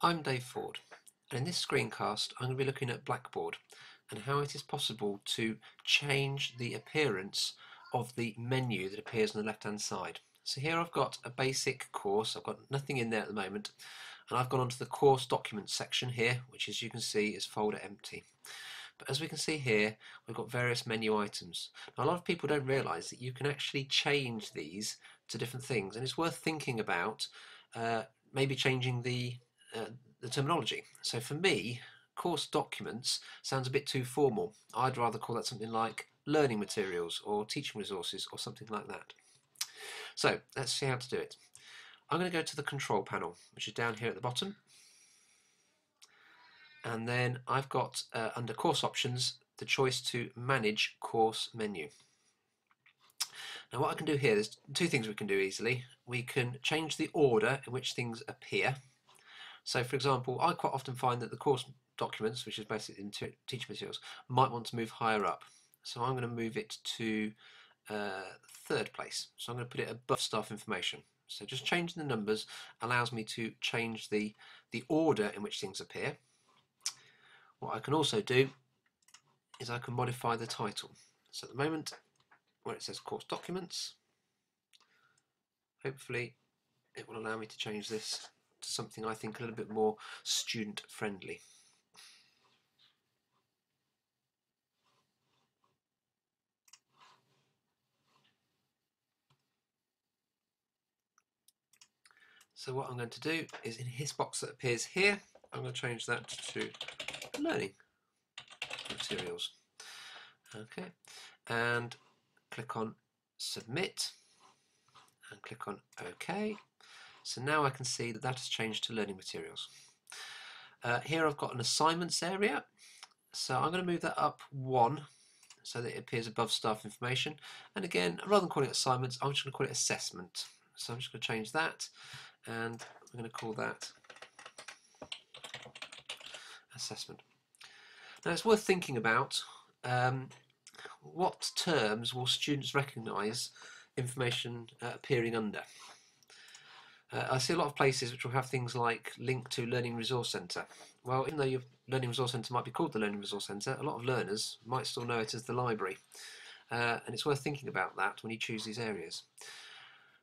I'm Dave Foord, and in this screencast I'm going to be looking at Blackboard and how it is possible to change the appearance of the menu that appears on the left hand side. So here I've got a basic course, I've got nothing in there at the moment, and I've gone onto the course documents section here, which as you can see is folder empty. But as we can see here, we've got various menu items. Now, a lot of people don't realise that you can actually change these to different things, and it's worth thinking about maybe changing uh, the terminology. So for me, course documents sounds a bit too formal. I'd rather call that something like learning materials or teaching resources or something like that. So let's see how to do it. I'm going to go to the control panel, which is down here at the bottom. And then I've got under course options the choice to manage course menu. Now what I can do here, there's two things we can do easily. We can change the order in which things appear. So for example, I quite often find that the course documents, which is basically in teaching materials, might want to move higher up. So I'm going to move it to third place. So I'm going to put it above staff information. So just changing the numbers allows me to change the order in which things appear. What I can also do is I can modify the title. So at the moment, where it says course documents, hopefully it will allow me to change this to something I think a little bit more student friendly. So what I'm going to do is in his box that appears here, I'm going to change that to learning materials. Okay, and click on submit and click on OK. So now I can see that has changed to learning materials. Here I've got an assignments area, so I'm going to move that up one so that it appears above staff information. And again, rather than calling it assignments, I'm just going to call it assessment. So I'm just going to change that, and I'm going to call that assessment. Now it's worth thinking about what terms will students recognise information appearing under. I see a lot of places which will have things like link to Learning Resource Centre. Well, even though your Learning Resource Centre might be called the Learning Resource Centre, a lot of learners might still know it as the library. And it's worth thinking about that when you choose these areas.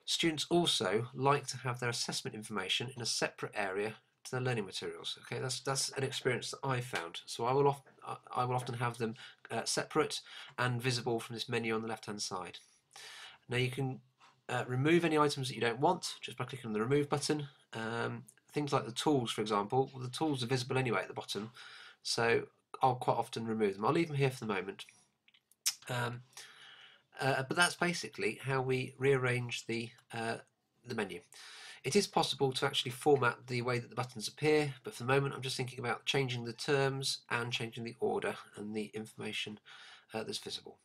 Students also like to have their assessment information in a separate area to their learning materials. Okay, that's an experience that I've found. So I will often have them separate and visible from this menu on the left-hand side. Now you can remove any items that you don't want just by clicking on the remove button. Things like the tools, for example, well, the tools are visible anyway at the bottom, so I'll quite often remove them. I'll leave them here for the moment. But that's basically how we rearrange the menu. It is possible to actually format the way that the buttons appear, but for the moment I'm just thinking about changing the terms and changing the order and the information that's visible.